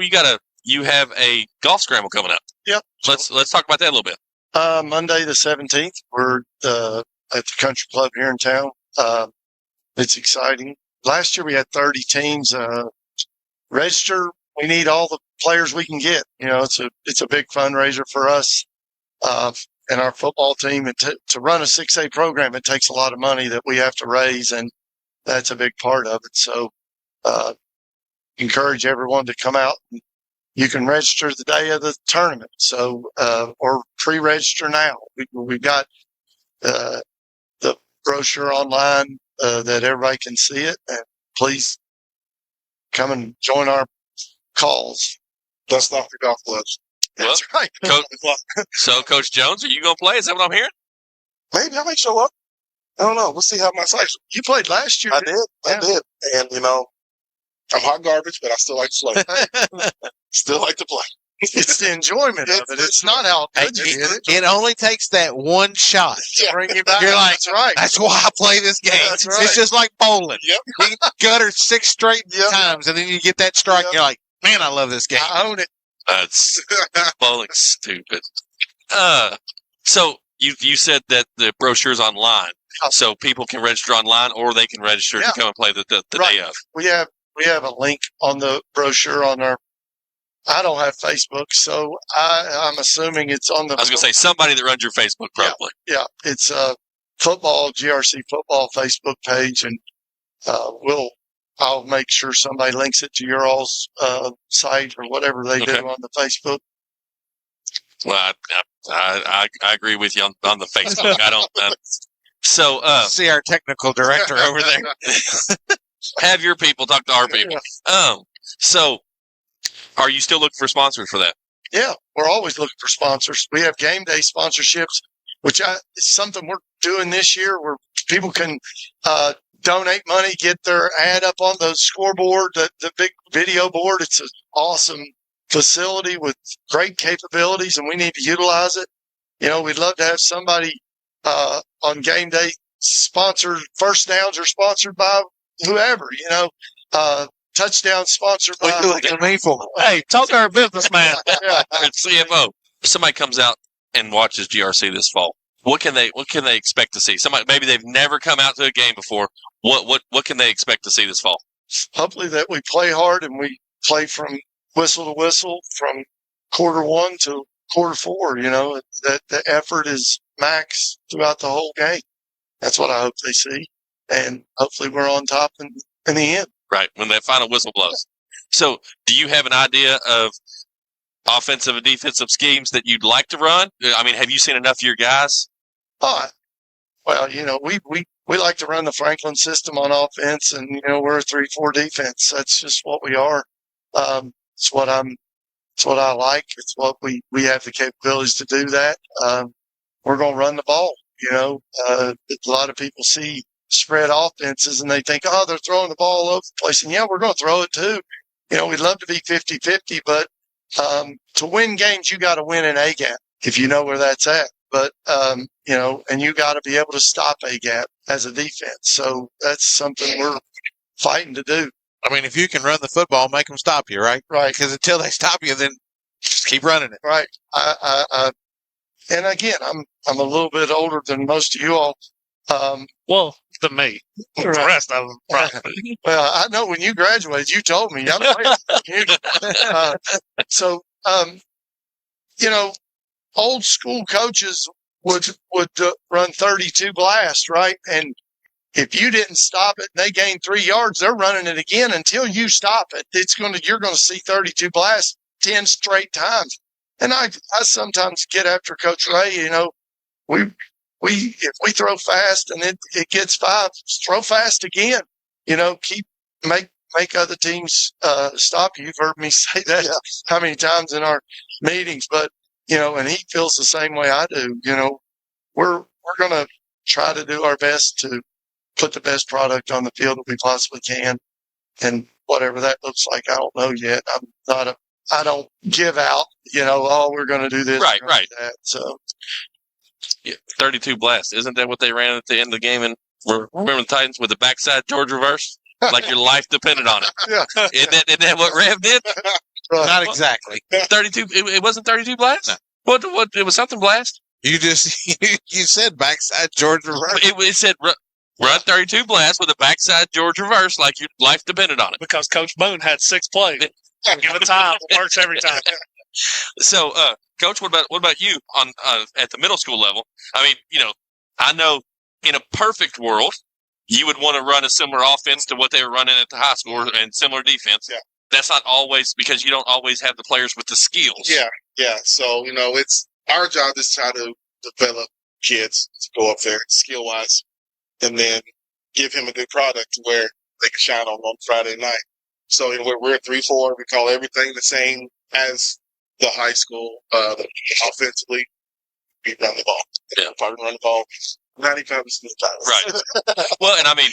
you have a golf scramble coming up. Yep. Let's talk about that a little bit. Monday the 17th, we're at the country club here in town. It's exciting. Last year we had 30 teams. Register. We need all the players we can get. It's a big fundraiser for us and our football team. And to run a 6A program, it takes a lot of money that we have to raise, and that's a big part of it. So encourage everyone to come out. You can register the day of the tournament, or pre-register now. We've got the brochure online that everybody can see it, and please come and join our calls. Dust off your golf gloves. That's right. So, Coach Jones, are you going to play? Is that what I'm hearing? Maybe I may show up. I don't know. We'll see how my site. You played last year. I did. And, I'm hot garbage, but I still like to play. Still like to play. It's the enjoyment of it. It's not how good you get it. It only takes that one shot to bring you back. You're like, that's right. That's why I play this game. That's right. It's just like bowling. Yep. You gutter 6 straight times, and then you get that strike, and you're like, man, I love this game. I own it. That's bowling's stupid. So you said that the brochure's online, so people can register online, or they can register to come and play the day of. We have a link on the brochure on our. I don't have Facebook, so I'm assuming it's on the. I was going to say somebody that runs your Facebook, probably. Yeah, it's GRC football Facebook page, and I'll make sure somebody links it to your all's site or whatever they do on the Facebook. Well, I agree with you on the Facebook. I don't. So see our technical director over there. Have your people talk to our people. So, are you still looking for sponsors for that? Yeah, we're always looking for sponsors. We have game day sponsorships, which is something we're doing this year, where people can donate money, get their ad up on the scoreboard, the big video board. It's an awesome facility with great capabilities, and we need to utilize it. We'd love to have somebody on game day sponsored. First downs are sponsored by whoever, touchdown sponsored by. Hey, talk to our businessman. CFO. If somebody comes out and watches GRC this fall, what can they expect to see? Somebody maybe they've never come out to a game before. What can they expect to see this fall? Hopefully that we play hard and we play from whistle to whistle, from quarter 1 to quarter 4. That the effort is max throughout the whole game. That's what I hope they see, and hopefully we're on top in the end. Right, when that final whistle blows. So, do you have an idea of offensive and defensive schemes that you'd like to run? I mean, have you seen enough of your guys? Oh, well, we like to run the Franklin system on offense, and we're a 3-4 defense. That's just what we are. It's what I like. It's what we have the capabilities to do that. We're going to run the ball. A lot of people see spread offenses and they think, oh, they're throwing the ball all over the place. And yeah, we're going to throw it too. We'd love to be 50-50, but to win games, you got to win in A gap if you know where that's at. But, and you got to be able to stop A gap as a defense. So that's something we're fighting to do. I mean, if you can run the football, make them stop you, right? Right. Because until they stop you, then just keep running it. Right. And again, I'm a little bit older than most of you all. Well, than me. The rest of them, probably. Well, I know when you graduated, you told me. Old school coaches would run 32 blast, right? And if you didn't stop it and they gained 3 yards, they're running it again until you stop it. You're going to see 32 blasts 10 straight times. And I sometimes get after Coach Ray. If we throw fast and it gets 5, throw fast again. Make other teams stop you. You've heard me say that how many times in our meetings, but and he feels the same way I do. We're going to try to do our best to put the best product on the field that we possibly can, and whatever that looks like, I don't know yet. I don't give out. We're going to do this, right. That. So, 32 blast. Isn't that what they ran at the end of the game? And remember the Titans with the backside George reverse, like your life depended on it. Yeah. Isn't that what Rev did? Right. Not exactly. 32. It wasn't 32 blast. No. What? It was something blast. You said backside George reverse. It said run 32 blast with a backside George reverse, like your life depended on it. Because Coach Boone had 6 plays. Give it time. It works every time. So, Coach, what about you on at the middle school level? I mean, I know in a perfect world, you would want to run a similar offense to what they were running at the high school and similar defense. Yeah. That's not always because you don't always have the players with the skills. Yeah. So, it's our job is to try to develop kids to go up there skill wise and then give him a good product where they can shine on Friday night. So, we're 3-4. We call everything the same as the high school. Offensively, we run the ball. Yeah. Probably run the ball 95% of the time. Right. Well, and I mean,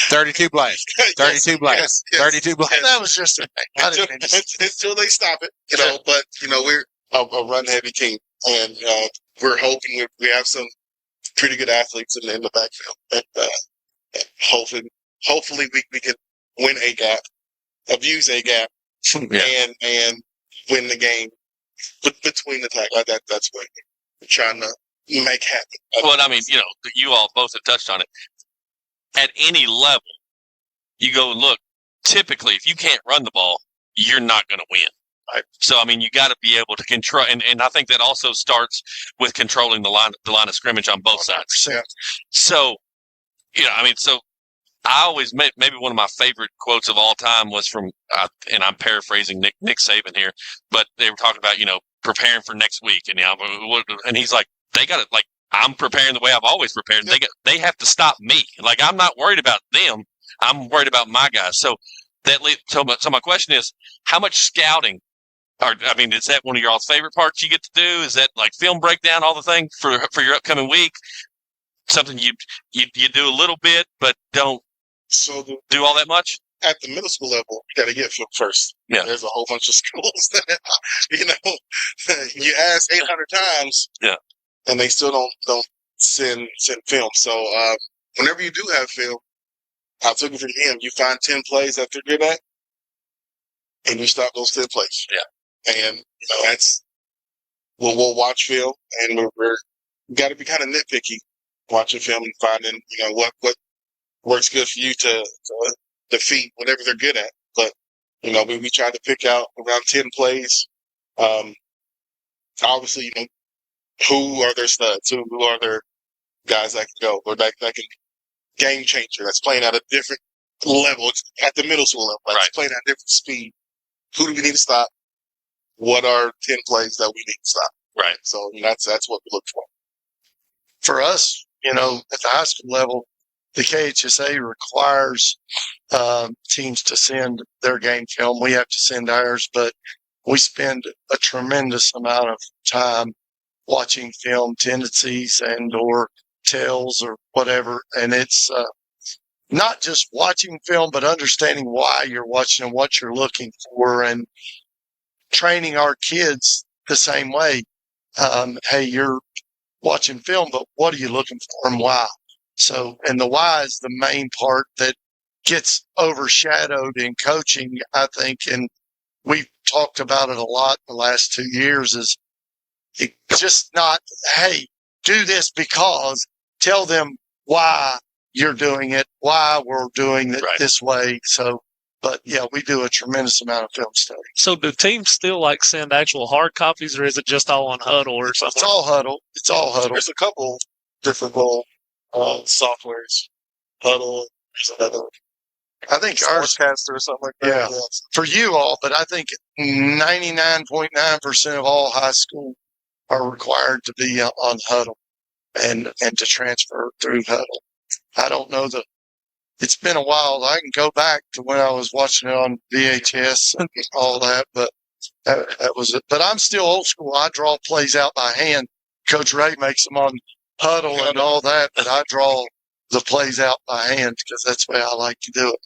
32 blast. 32 blast. Yes. 32 blast. that was just until they stop it, But we're a run-heavy team, and we're hoping we have some pretty good athletes in the backfield, and hopefully we can win a gap, abuse a gap, and win the game between the tackles. That's what we're trying to make happen. well, I mean, you all both have touched on it. At any level, you go look. Typically, if you can't run the ball, you're not going to win. Right. So, I mean, you got to be able to control, and I think that also starts with controlling the line of scrimmage on both sides. Yeah. So, so I always maybe one of my favorite quotes of all time was from, and I'm paraphrasing Nick Saban here, but they were talking about preparing for next week, and he's like, they got to I'm preparing the way I've always prepared. Yeah. They have to stop me. Like I'm not worried about them. I'm worried about my guys. So so my question is, how much scouting? Is that one of your favorite parts you get to do? Is that like film breakdown, all the things for your upcoming week? Something you do a little bit, but don't do all that much? At the middle school level, you got to get film first. Yeah. There's a whole bunch of schools that, you ask 800 times. Yeah. And they still don't send film. So, whenever you do have film, I took it from him. You find 10 plays that they're good at, and you stop those 10 plays. Yeah. And, that's, we'll watch film, and we're got to be kind of nitpicky watching film and finding, what works good for you to defeat whatever they're good at. But, we try to pick out around 10 plays. Obviously, who are their studs? Who are their guys that can go? Or that can game changer, that's playing at a different level, at the middle school level. Like, playing at different speed. Who do we need to stop? What are 10 plays that we need to stop? Right. So that's what we look for. For us, at the high school level, the KHSA requires teams to send their game film. We have to send ours, but we spend a tremendous amount of time watching film tendencies and or tells or whatever. And it's not just watching film, but understanding why you're watching and what you're looking for, and training our kids the same way. Hey, you're watching film, but what are you looking for and why? So, and the why is the main part that gets overshadowed in coaching, I think, and we've talked about it a lot the last 2 years, is it's just not, hey, do this because, tell them why you're doing it, why we're doing it this way. So, but yeah, we do a tremendous amount of film study. So do teams still send actual hard copies, or is it just all on Huddle or something? It's all Huddle. It's all Huddle. There's a couple different little softwares. Huddle, there's another. I think ours, Sportscaster or something like that. Yeah, for you all, but I think 99.9% of all high school are required to be on Huddle and to transfer through Huddle. I don't know it's been a while. I can go back to when I was watching it on VHS and all that, but that was it. But I'm still old school. I draw plays out by hand. Coach Ray makes them on Huddle and all that, but I draw the plays out by hand because that's the way I like to do it.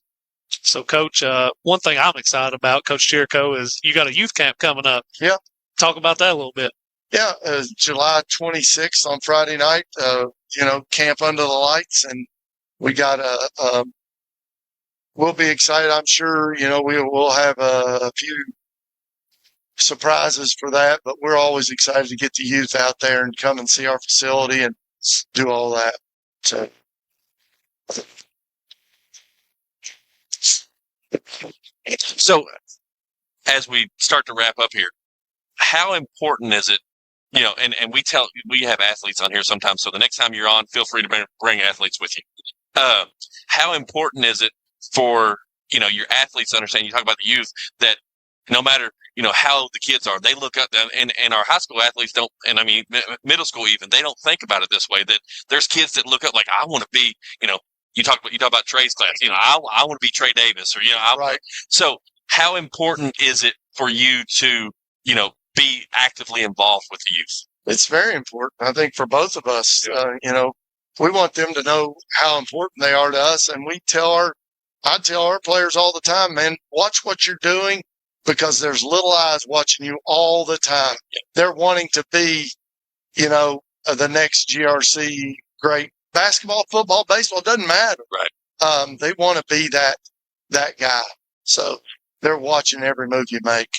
So, Coach, one thing I'm excited about, Coach Chirico, is you got a youth camp coming up. Yeah. Talk about that a little bit. Yeah, July 26th on Friday night, camp under the lights, and we got we'll be excited. I'm sure, we'll have a few surprises for that, but we're always excited to get the youth out there and come and see our facility and do all that. So, as we start to wrap up here, how important is it? And we have athletes on here sometimes. So the next time you're on, feel free to bring athletes with you. How important is it for your athletes to understand? You talk about the youth, that no matter how the kids are, they look up, and our high school athletes don't, and I mean middle school even, they don't think about it this way. That there's kids that look up like, I want to be, you talk about Trey's class, I want to be Trey Davis, or right. So how important is it for you to be actively involved with the youth? It's very important. I think for both of us, we want them to know how important they are to us. And I tell our players all the time, man, watch what you're doing, because there's little eyes watching you all the time. They're wanting to be, the next GRC great basketball, football, baseball, doesn't matter. Right. They want to be that guy. So they're watching every move you make,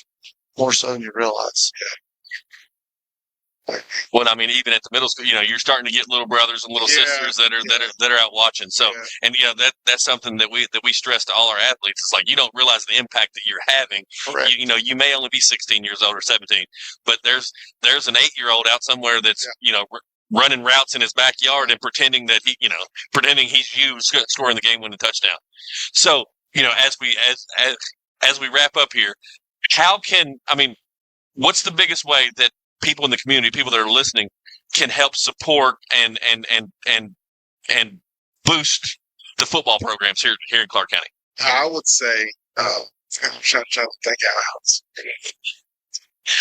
more so than you realize. Well, I mean, even at the middle school, you're starting to get little brothers and little sisters that are out watching. So, and that's something that we stress to all our athletes. It's like, you don't realize the impact that you're having. Correct. You may only be 16 years old or 17, but there's an 8-year-old out somewhere that's running routes in his backyard and pretending that he's you scoring the game-winning touchdown. So, as we wrap up here, what's the biggest way that people in the community, people that are listening, can help support and boost the football programs here in Clark County? I would say, I'm trying to think out loud.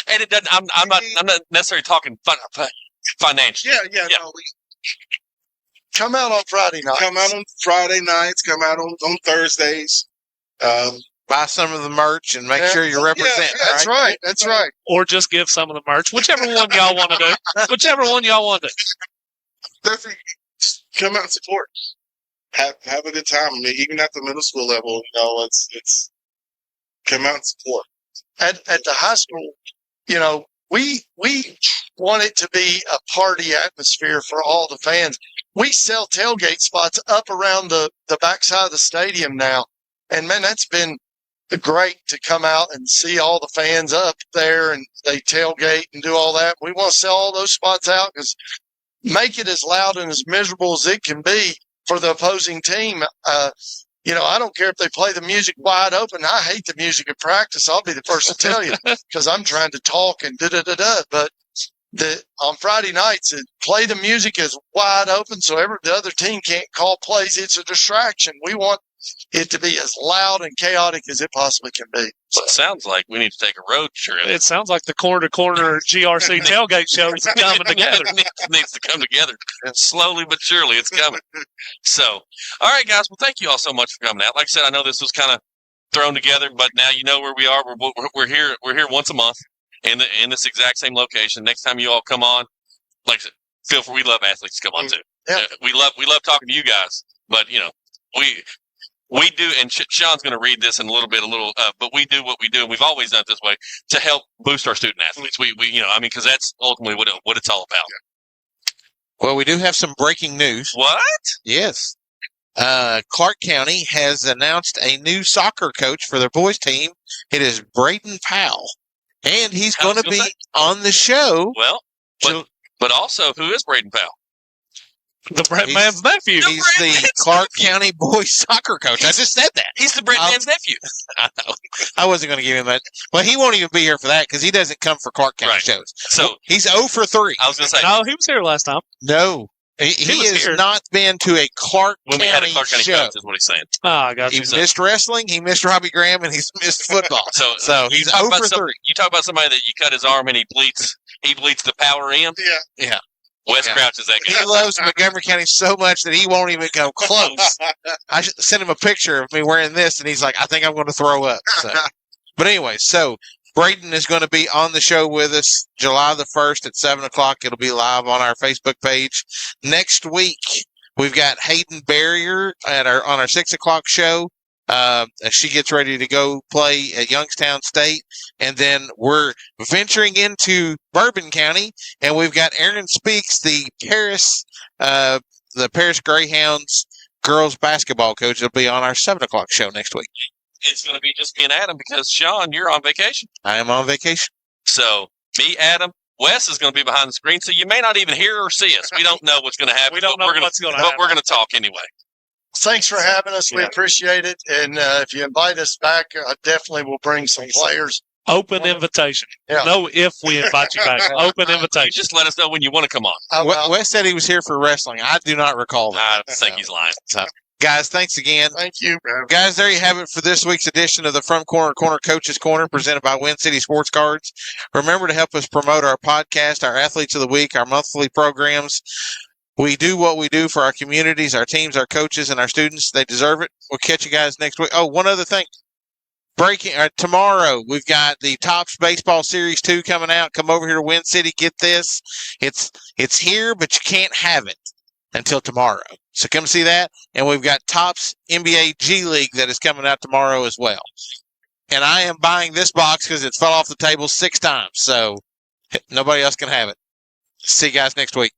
And it doesn't. I'm not necessarily talking financial. Yeah. No, come out on Friday nights. Come out on Friday nights. Come out on Thursdays. Buy some of the merch and make sure you're representing. That's right. That's right. Or just give some of the merch, whichever one y'all want to do. Whichever one y'all want to do. Definitely come out and support. Have a good time. I mean, even at the middle school level, it's come out and support. At the high school, we want it to be a party atmosphere for all the fans. We sell tailgate spots up around the backside of the stadium now. And man, that's been great to come out and see all the fans up there, and they tailgate and do all that. We want to sell all those spots out, because make it as loud and as miserable as it can be for the opposing team. I don't care if they play the music wide open. I hate the music at practice. I'll be the first to tell you because I'm trying to talk and da-da-da-da. But on Friday nights, play the music as wide open so the other team can't call plays. It's a distraction. We want it to be as loud and chaotic as it possibly can be. Well, it sounds like we need to take a road trip. It sounds like the corner-to-corner GRC tailgate show is coming together. It needs to come together. Slowly but surely, it's coming. So, all right, guys. Well, thank you all so much for coming out. Like I said, I know this was kind of thrown together, but now you know where we are. We're here. We're here once a month in this exact same location. Next time you all come on, like I said, feel free. We love athletes to come on too. Yeah. We love talking to you guys, but we do, and Sean's going to read this in a little bit, but we do what we do, and we've always done it this way to help boost our student athletes. Because that's ultimately what it's all about. Well, we do have some breaking news. What? Yes. Clark County has announced a new soccer coach for their boys team. It is Braden Powell, and he's going to be on the show. Well, but also, who is Braden Powell? The Brett Man's nephew. He's the Clark County boys soccer coach. I just said that. He's the Brett Man's nephew. I know. I wasn't going to give him that. Well, he won't even be here for that because he doesn't come for Clark County shows. So he's 0 for 3. I was going to say. No, he was here last time. No. He has not been to a Clark County had a Clark County show. coach, is what he's saying. Oh, I got He you. missed wrestling, he missed Robbie Graham, and he's missed football. So he's 0 for 3. You talk about somebody that you cut his arm and he bleeds the power in. Yeah. Wes Crouch is that guy. He loves Montgomery County so much that he won't even go close. I sent him a picture of me wearing this, and he's like, I think I'm going to throw up. So. But anyway, so Braden is going to be on the show with us July the 1st at 7 o'clock. It'll be live on our Facebook page. Next week, we've got Hayden Barrier on our 6 o'clock show. She gets ready to go play at Youngstown State. And then we're venturing into Bourbon County, and we've got Aaron Speaks, the Paris Greyhounds girls basketball coach. It'll be on our 7 o'clock show next week. It's going to be just me and Adam because, Sean, you're on vacation. I am on vacation. So, me, Adam, Wes is going to be behind the screen, so you may not even hear or see us. We don't know what's going to happen. We don't know what's going to happen. But we're going to talk anyway. Thanks for having us. We appreciate it. And if you invite us back, I definitely will bring some players. Open invitation. Yeah. No if we invite you back. Open invitation. Just let us know when you want to come on. Wes said he was here for wrestling. I do not recall that. I think he's lying. So, guys, thanks again. Thank you. Guys, there you have it for this week's edition of the From Corner Coach's Corner presented by WinCity Sports Cards. Remember to help us promote our podcast, our Athletes of the Week, our monthly programs. We do what we do for our communities, our teams, our coaches, and our students. They deserve it. We'll catch you guys next week. Oh, one other thing. Tomorrow, we've got the Topps Baseball Series 2 coming out. Come over here to WinCity. Get this. It's here, but you can't have it until tomorrow. So come see that. And we've got Topps NBA G League that is coming out tomorrow as well. And I am buying this box because it fell off the table 6 times. So nobody else can have it. See you guys next week.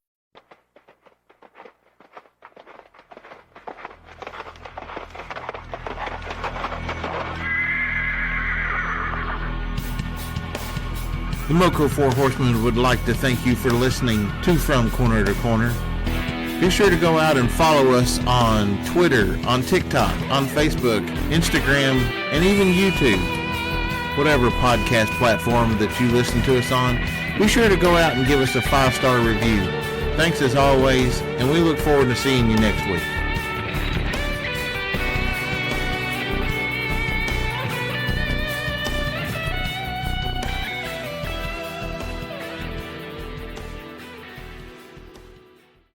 The Moco Four Horsemen would like to thank you for listening to From Corner to Corner. Be sure to go out and follow us on Twitter, on TikTok, on Facebook, Instagram, and even YouTube. Whatever podcast platform that you listen to us on, be sure to go out and give us a 5-star review. Thanks as always, and we look forward to seeing you next week.